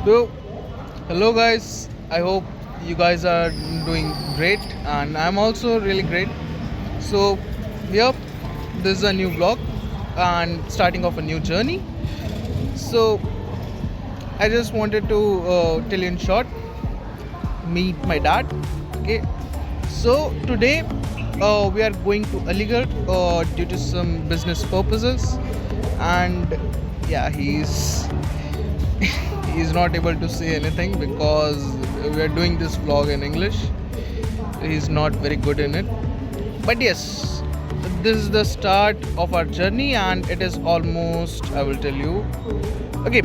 So, hello guys. I hope you guys are doing great, and I'm also really great. So, yep, this is a new vlog and starting off a new journey. So, I just wanted to tell you in short, meet my dad. Okay. So today we are going to Aligarh due to some business purposes, and yeah, he's not able to say anything because we are doing this vlog in English. He's not very good in it. But yes, this is the start of our journey and it is almost, I will tell you, okay,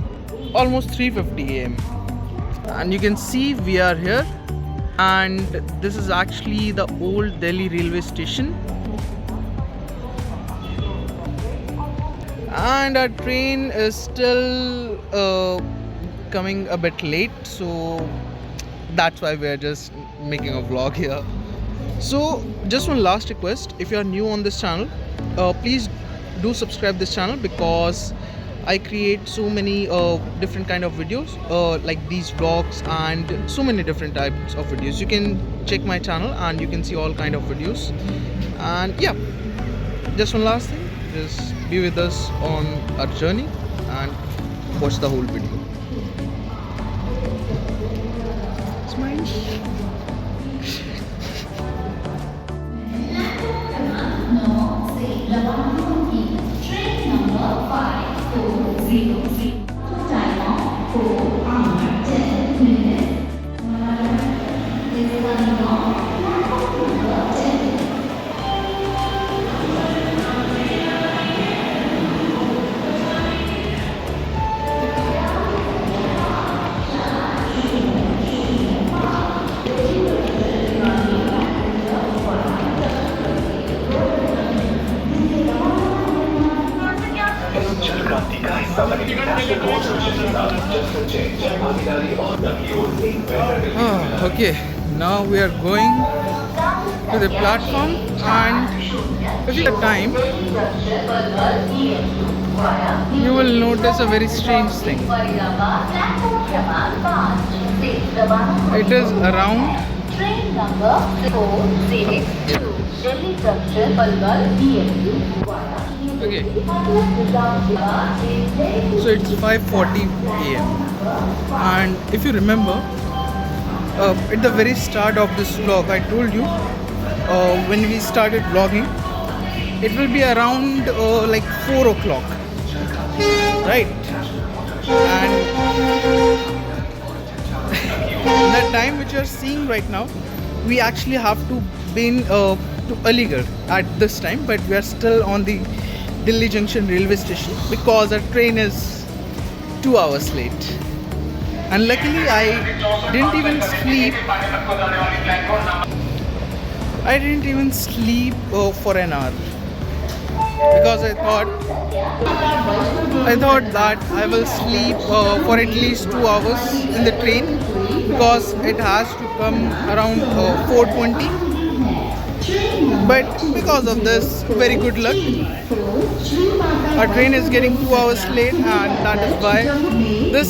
almost 3:50 a.m. And you can see we are here, and this is actually the old Delhi railway station, and our train is still coming a bit late, so that's why we're just making a vlog here. So just one last request, if you are new on this channel, please do subscribe this channel because I create so many different kind of videos like these vlogs and so many different types of videos. You can check my channel and you can see all kind of videos. And yeah, just one last thing, just be with us on our journey and watch the whole video. Smile. Okay, now we are going to the platform, and if you have time, you will notice a very strange thing. It is around train number 402 Delhi Junction, Palwal, DMU. okay, so it's 5:40 a.m. and if you remember, at the very start of this vlog I told you when we started vlogging it will be around like 4 o'clock, right? And the time which you are seeing right now, we actually have to been to Aligarh at this time, but we are still on the Delhi Junction railway station because our train is 2 hours late. And luckily I didn't even sleep. For an hour because I thought that I will sleep for at least 2 hours in the train because it has to come around 4:20. But because of this very good luck, our train is getting 2 hours late, and that is why this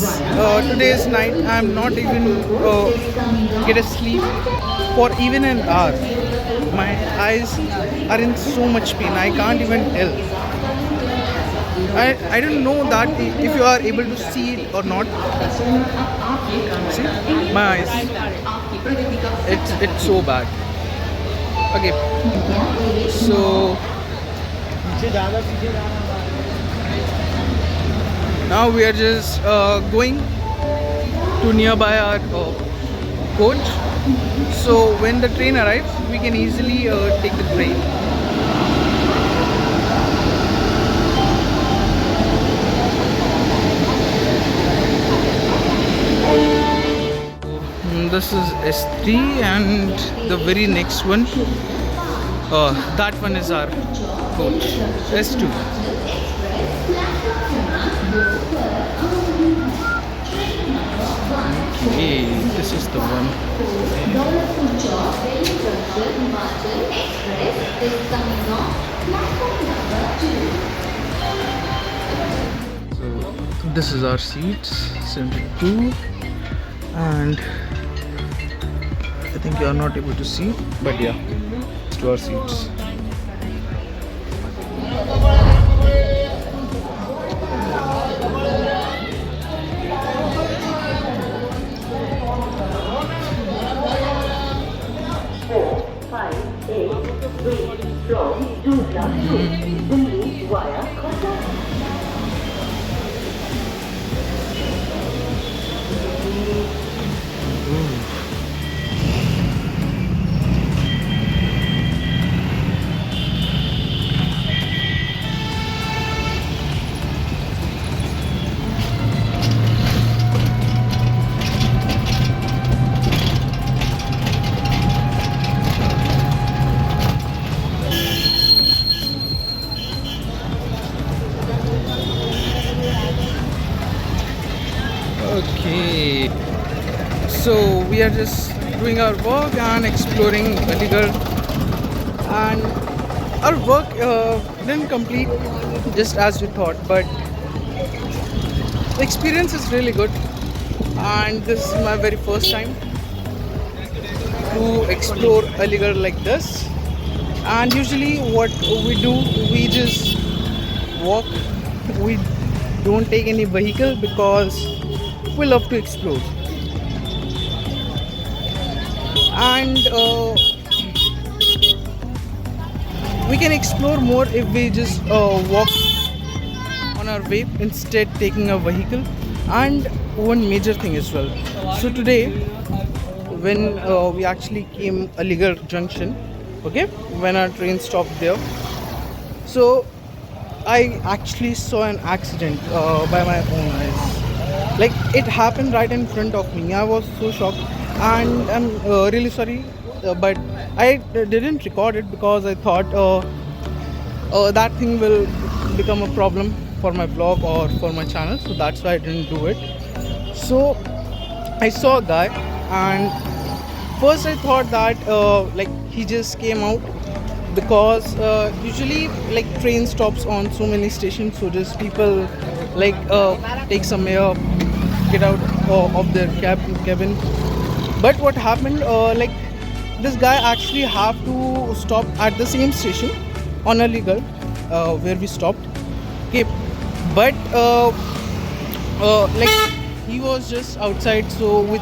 today's night I am not even get a sleep for even an hour. My eyes are in so much pain, I can't even tell. I don't know that if you are able to see it or not. See my eyes, it's so bad. Okay, so now we are just going to nearby our coach. So when the train arrives, we can easily take the train. This is S3, and the very next one, that one is our coach, S2. Okay, this is the one. So This is our seats, 72, and I think you are not able to see, but yeah, it's to our seats. From Dudla to Delhi via Kolkata. Okay, so we are just doing our work and exploring Aligarh, and our work didn't complete just as we thought, but the experience is really good, and this is my very first time to explore Aligarh like this. And usually, what we do, we just walk. We don't take any vehicle because we love to explore. And we can explore more if we just walk on our way instead taking a vehicle. And one major thing as well, so today when we actually came Aligarh Junction, okay, when our train stopped there, so I actually saw an accident by my own eyes. Like, it happened right in front of me. I was so shocked, and I'm really sorry, but I didn't record it because I thought that thing will become a problem for my vlog or for my channel. So that's why I didn't do it. So I saw a guy, and first I thought that like he just came out because usually like train stops on so many stations, so just people like take some air, get out of their cabin. But what happened, like this guy actually have to stop at the same station on Aligarh where we stopped. Okay, but like he was just outside, so we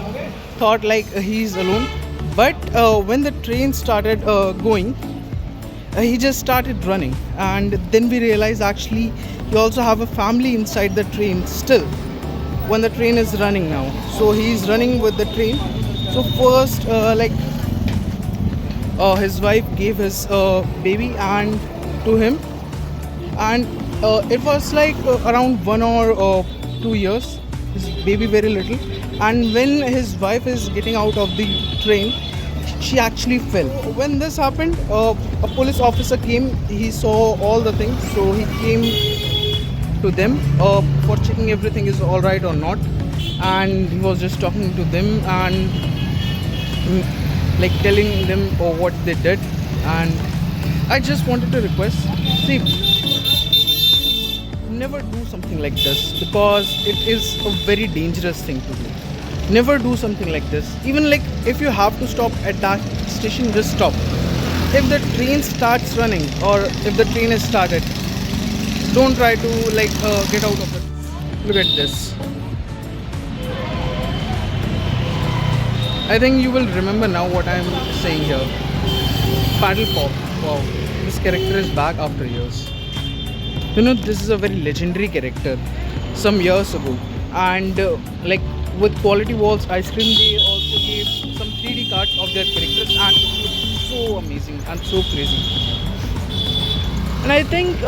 thought like he's alone. But when the train started going, he just started running, and then we realized actually he also have a family inside the train still when the train is running now. So he's running with the train. So first like his wife gave his baby and to him, and it was like around 1 or 2 years, his baby very little. And when his wife is getting out of the train, she actually fell. When this happened, a police officer came. He saw all the things, so he came to them for checking everything is all right or not. And he was just talking to them and like telling them what they did. And I just wanted to request, see, never do something like this because it is a very dangerous thing to do. Never do something like this. Even like if you have to stop at that station, just stop. If the train starts running or if the train is started, don't try to like get out of it. Look at this. I think you will remember now what I am saying here. Paddle Pop. Wow, this character is back after years. You know, this is a very legendary character some years ago, and like with Quality Walls Ice Cream, they also gave some 3D cards of their characters, and it looks so amazing and so crazy. And I think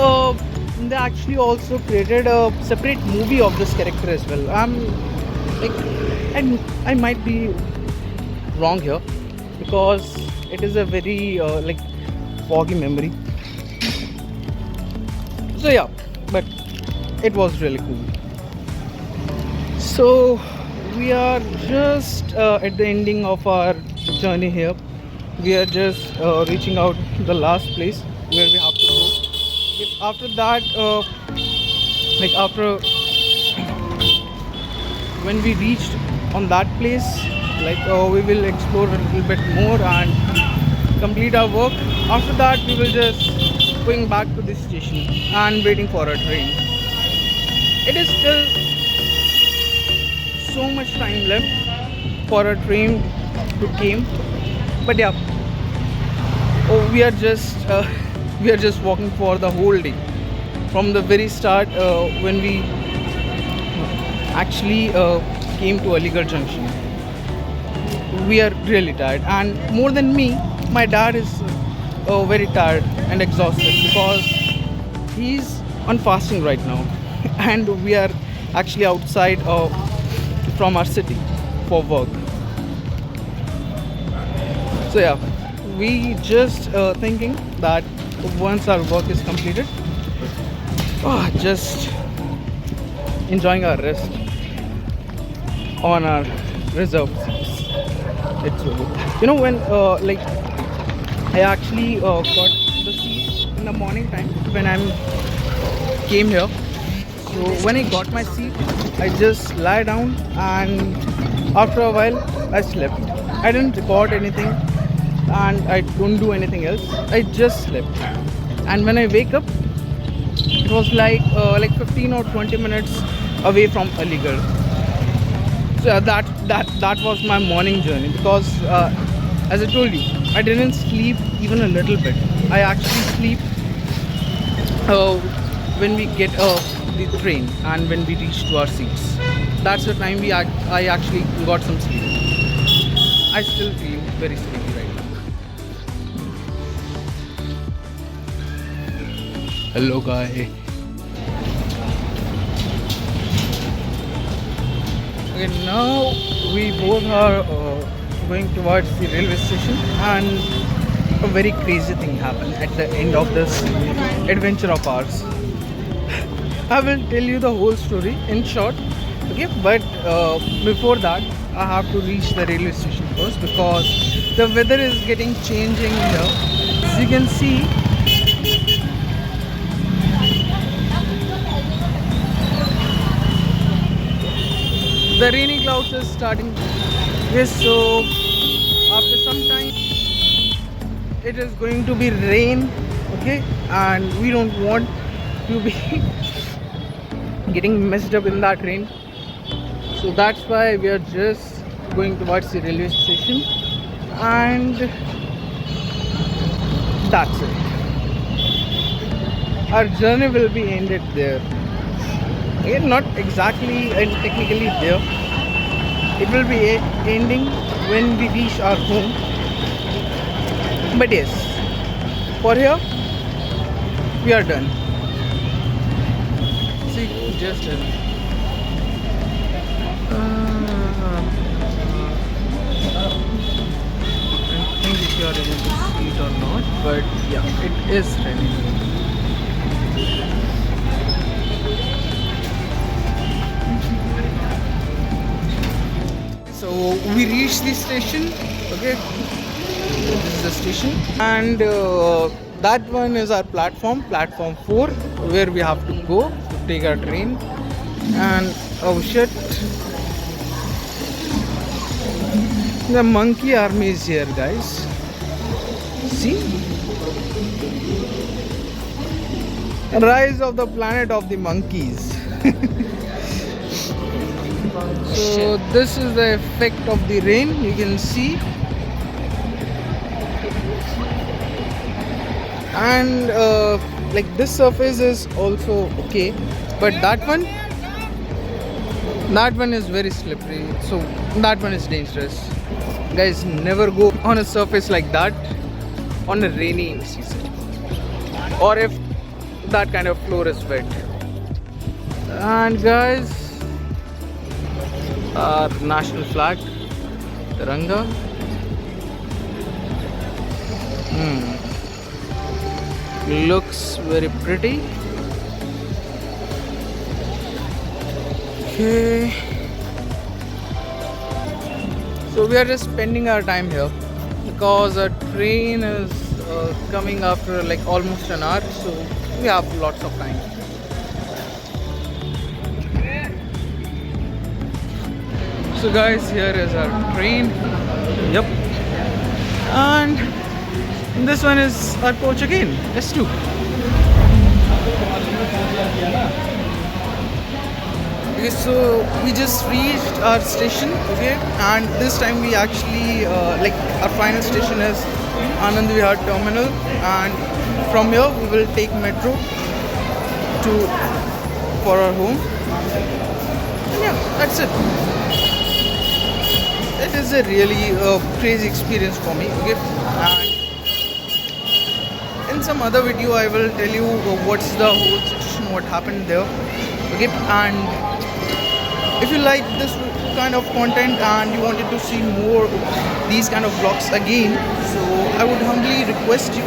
they actually also created a separate movie of this character as well. Like, and I might be wrong here because it is a very like foggy memory. So yeah, but it was really cool. So we are just at the ending of our journey here. We are just reaching out the last place where we have to go. After that, like after when we reached on that place, like we will explore a little bit more and complete our work. After that, we will just going back to this station and waiting for a train. It is still so much time left for a train to came, but yeah, we are just we are just walking for the whole day from the very start when we actually came to Aligarh Junction. We are really tired, and more than me, my dad is very tired and exhausted because he's on fasting right now, and we are actually outside from our city for work. So yeah, we just thinking that once our work is completed, just enjoying our rest on our reserved seats. It's really, you know, when like I actually got the seat in the morning time when I came here. So when I got my seat, I just lie down, and after a while I slept. I didn't record anything and I don't do anything else. I just slept, and when I wake up, it was like 15 or 20 minutes away from Aligarh. So yeah, that was my morning journey because as I told you, I didn't sleep even a little bit. I actually sleep when we get the train and when we reach to our seats. That's the time I actually got some sleep. I still feel very sleepy right now. Hello guy. Okay, now we both are going towards the railway station, and a very crazy thing happened at the end of this adventure of ours. I will tell you the whole story in short, okay? But before that, I have to reach the railway station first because the weather is getting changing here. As you can see, the rainy clouds is starting. Yes, so after some time, it is going to be rain, okay? And we don't want to be getting messed up in that rain. So that's why we are just going towards the railway station, and that's it. Our journey will be ended there. Again, not exactly and technically there. It will be ending when we reach our home. But yes, for here, we are done. See, just done. I think if you are able to see it or not, but yeah, it is raining. So we reached the station, okay? This is the station, and that one is our platform 4, where we have to go to take our train. And oh shit, the monkey army is here, guys. See, rise of the planet of the monkeys. So this is the effect of the rain, you can see. And like this surface is also okay, but that one is very slippery, so that one is dangerous. Guys, never go on a surface like that on a rainy season, or if that kind of floor is wet. And guys, our national flag, Tiranga. Looks very pretty. Okay, so we are just spending our time here because a train is coming after like almost an hour, so we have lots of time. So guys, here is our train. Yep. And this one is our coach again, S2. Okay, so we just reached our station, okay, and this time we actually like our final station is Anand Vihar Terminal, and from here we will take metro to for our home. And yeah, that's it. It is a really crazy experience for me, okay, and in some other video I will tell you what's the whole situation, what happened there, okay, and if you like this kind of content and you wanted to see more these kind of vlogs again, so I would humbly request you,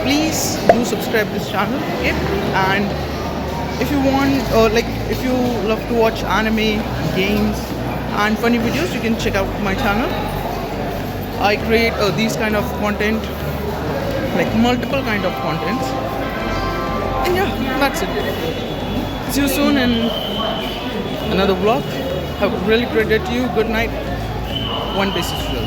please do subscribe this channel, okay, and if you want like if you love to watch anime, games and funny videos, you can check out my channel. I create these kind of content, like multiple kind of contents, and yeah, that's it. See you soon in another vlog. Have a really great day to you. Good night. One Piece is real.